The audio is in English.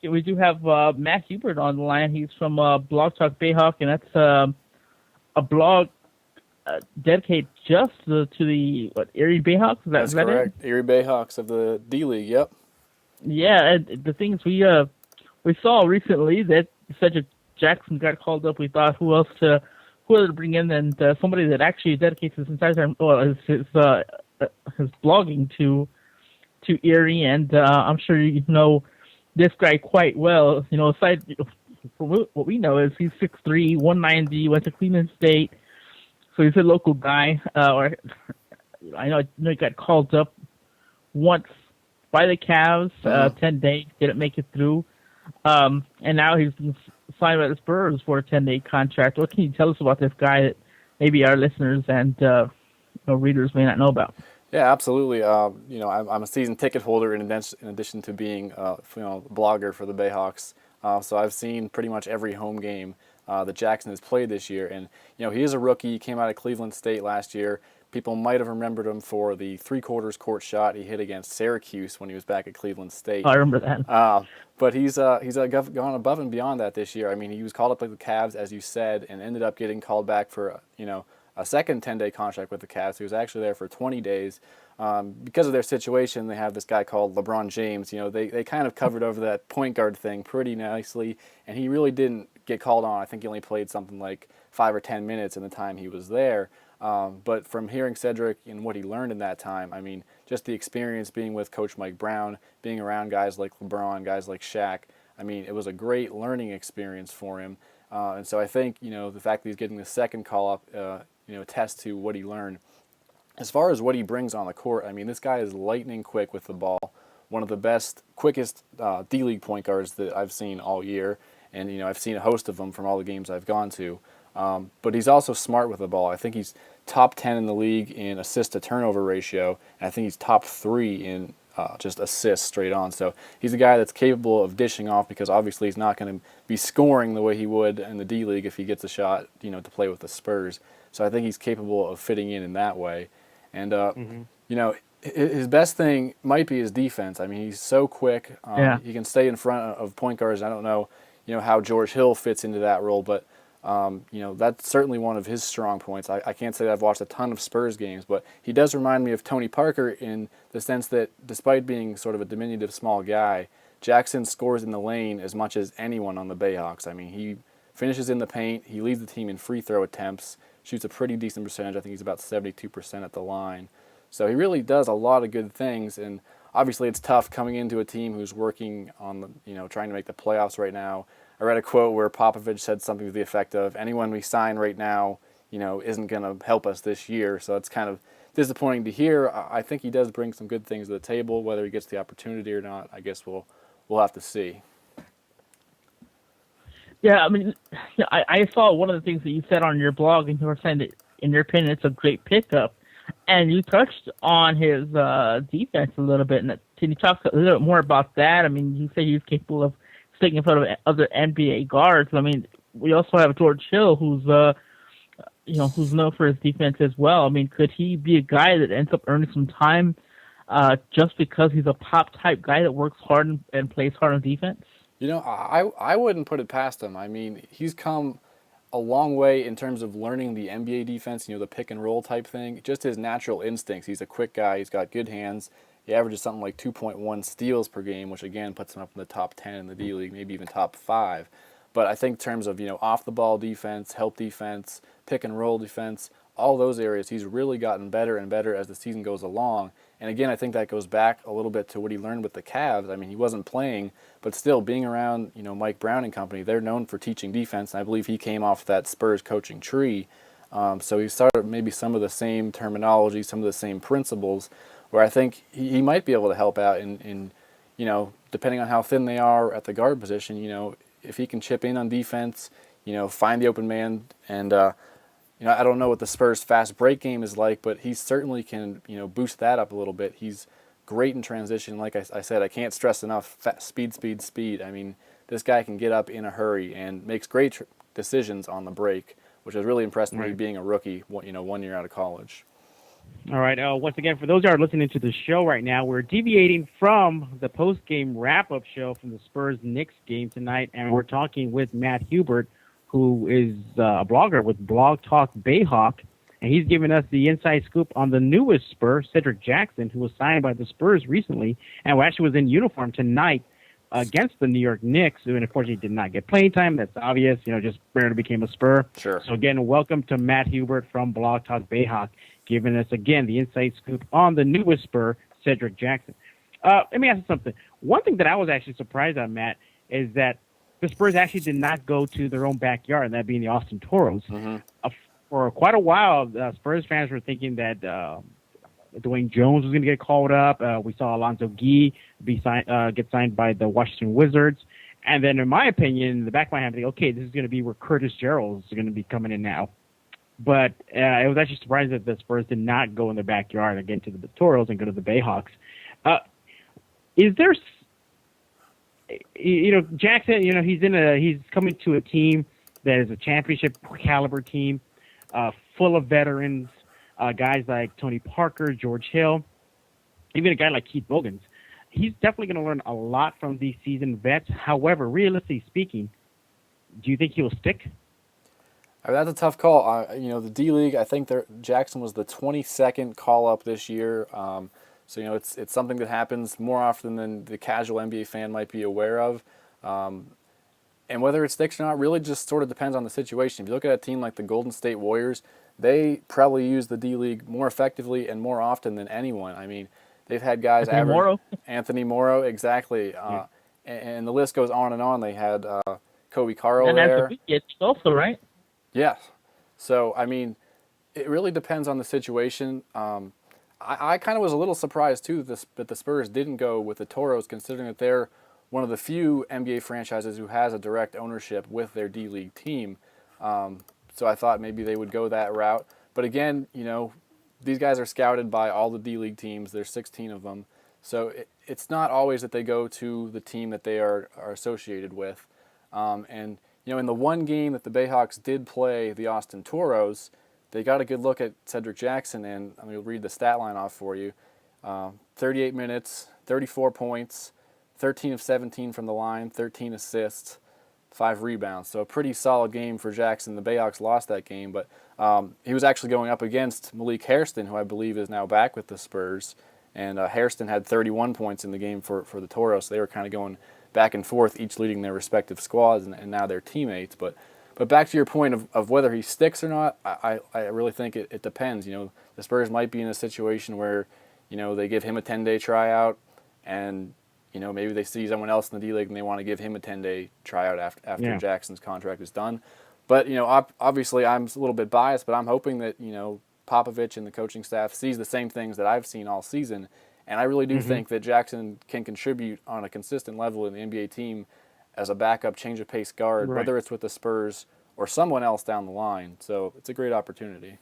we do have Matt Hubert on the line. He's from Blog Talk BayHawk, and that's a blog dedicated just to the Erie BayHawks. That's Is that it? correct. Erie BayHawks of the D League. Yep. Yeah, and the thing is, we saw recently that Cedric Jackson got called up. We thought who else to bring in, and somebody that actually dedicates his entire time, well, his blogging to Erie, and I'm sure you know this guy quite well. You know, aside from what we know is he's 6'3", 190, went to Cleveland State, so he's a local guy. Or I know he got called up once by the Cavs, 10 days, didn't make it through. And now he's been signed by the Spurs for a 10-day contract. What can you tell us about this guy that maybe our listeners and readers may not know about? Yeah, absolutely. I'm a season ticket holder in addition to being a blogger for the BayHawks. So I've seen pretty much every home game that Jackson has played this year. And, he is a rookie. He came out of Cleveland State last year. People might have remembered him for the three-quarters court shot he hit against Syracuse when he was back at Cleveland State. I remember that. But he's gone above and beyond that this year. I mean, he was called up by the Cavs, as you said, and ended up getting called back for, a second 10-day contract with the Cavs. He was actually there for 20 days. Because of their situation, they have this guy called LeBron James. They kind of covered over that point guard thing pretty nicely, and he really didn't get called on. I think he only played something like 5 or 10 minutes in the time he was there. But from hearing Cedric and what he learned in that time, I mean, just the experience being with Coach Mike Brown, being around guys like LeBron, guys like Shaq, I mean, it was a great learning experience for him. And so I think, the fact that he's getting the second call-up, attests to what he learned. As far as what he brings on the court, I mean, this guy is lightning quick with the ball. One of the best, quickest D-League point guards that I've seen all year. And, I've seen a host of them from all the games I've gone to. But he's also smart with the ball. I think he's top 10 in the league in assist-to-turnover ratio, and I think he's top 3 in just assists straight on. So he's a guy that's capable of dishing off because obviously he's not going to be scoring the way he would in the D-League if he gets a shot, to play with the Spurs. So I think he's capable of fitting in that way. And, his best thing might be his defense. I mean, he's so quick. He can stay in front of point guards. I don't know, how George Hill fits into that role, but that's certainly one of his strong points. I can't say that I've watched a ton of Spurs games, but he does remind me of Tony Parker in the sense that despite being sort of a diminutive small guy, Jackson scores in the lane as much as anyone on the BayHawks. I mean, he finishes in the paint. He leads the team in free throw attempts, shoots a pretty decent percentage. I think he's about 72% at the line. So he really does a lot of good things, and obviously it's tough coming into a team who's working on, trying to make the playoffs right now. I read a quote where Popovich said something to the effect of, anyone we sign right now, isn't going to help us this year. So it's kind of disappointing to hear. I think he does bring some good things to the table. Whether he gets the opportunity or not, I guess we'll have to see. Yeah, I mean, I saw one of the things that you said on your blog, and you were saying that, in your opinion, it's a great pickup. And you touched on his defense a little bit. And can you talk a little bit more about that? I mean, you say he's capable of sticking in front of other NBA guards. I mean, we also have George Hill, who's known for his defense as well. I mean, could he be a guy that ends up earning some time just because he's a pop-type guy that works hard and plays hard on defense? I wouldn't put it past him. I mean, he's come a long way in terms of learning the NBA defense, the pick and roll type thing. Just his natural instincts. He's a quick guy. He's got good hands. He averages something like 2.1 steals per game, which again puts him up in the top 10 in the D-League, maybe even top 5. But I think in terms of, off-the-ball defense, help defense, pick and roll defense, all those areas, he's really gotten better and better as the season goes along. And again, I think that goes back a little bit to what he learned with the Cavs. I mean, he wasn't playing, but still being around, Mike Brown and company, they're known for teaching defense. And I believe he came off that Spurs coaching tree. So he started maybe some of the same terminology, some of the same principles, where I think he might be able to help out in depending on how thin they are at the guard position, if he can chip in on defense, find the open man. And, I don't know what the Spurs' fast break game is like, but he certainly can, boost that up a little bit. He's great in transition. Like I said, I can't stress enough, speed. I mean, this guy can get up in a hurry and makes great decisions on the break, which has really impressed me being a rookie, 1 year out of college. All right. Once again, for those who are listening to the show right now, we're deviating from the post-game wrap-up show from the Spurs-Knicks game tonight, and we're talking with Matt Hubert, who is a blogger with Blog Talk BayHawk, and he's giving us the inside scoop on the newest Spur, Cedric Jackson, who was signed by the Spurs recently, and who actually was in uniform tonight against the New York Knicks, who unfortunately did not get playing time. That's obvious, just barely became a Spur. Sure. So again, welcome to Matt Hubert from Blog Talk BayHawk, giving us again the inside scoop on the newest Spur, Cedric Jackson. Let me ask you something. One thing that I was actually surprised on, Matt, is that the Spurs actually did not go to their own backyard, and that being the Austin Toros. Mm-hmm. For quite a while, Spurs fans were thinking that Dwayne Jones was going to get called up. We saw Alonzo Gee get signed by the Washington Wizards. And then, in my opinion, in the back of my head, I think, okay, this is going to be where Curtis Gerald is going to be coming in now. But it was actually surprising that the Spurs did not go in their backyard again to the Toros and go to the BayHawks. Is there, Jackson? He's coming to a team that is a championship caliber team, full of veterans, guys like Tony Parker, George Hill, even a guy like Keith Bogans. He's definitely going to learn a lot from these seasoned vets. However, realistically speaking, do you think he'll stick? That's a tough call. The D League, I think Jackson was the 22nd call up this year. So it's something that happens more often than the casual NBA fan might be aware of. And whether it sticks or not really just sort of depends on the situation. If you look at a team like the Golden State Warriors, they probably use the D League more effectively and more often than anyone. I mean, they've had guys Anthony Morrow, exactly. And the list goes on and on. They had Kobe Carl there. And that's also, right? Yes. So, I mean, it really depends on the situation. I kind of was a little surprised, too, that the Spurs didn't go with the Toros, considering that they're one of the few NBA franchises who has a direct ownership with their D-League team. So I thought maybe they would go that route. But again, these guys are scouted by all the D-League teams. There's 16 of them. So it's not always that they go to the team that they are associated with. And in the one game that the BayHawks did play the Austin Toros, they got a good look at Cedric Jackson, and I'm going to read the stat line off for you. 38 minutes, 34 points, 13 of 17 from the line, 13 assists, 5 rebounds. So a pretty solid game for Jackson. The BayHawks lost that game, but he was actually going up against Malik Hairston, who I believe is now back with the Spurs. And Hairston had 31 points in the game for the Toros. So they were kind of going back and forth, each leading their respective squads, and now they're teammates. But back to your point of whether he sticks or not, I really think it depends. The Spurs might be in a situation where, they give him a 10-day tryout, and, maybe they see someone else in the D-League and they want to give him a 10-day tryout after Jackson's contract is done. But, obviously I'm a little bit biased, but I'm hoping that, Popovich and the coaching staff sees the same things that I've seen all season. And I really do think that Jackson can contribute on a consistent level in the NBA team as a backup change-of-pace guard, whether it's with the Spurs or someone else down the line. So it's a great opportunity.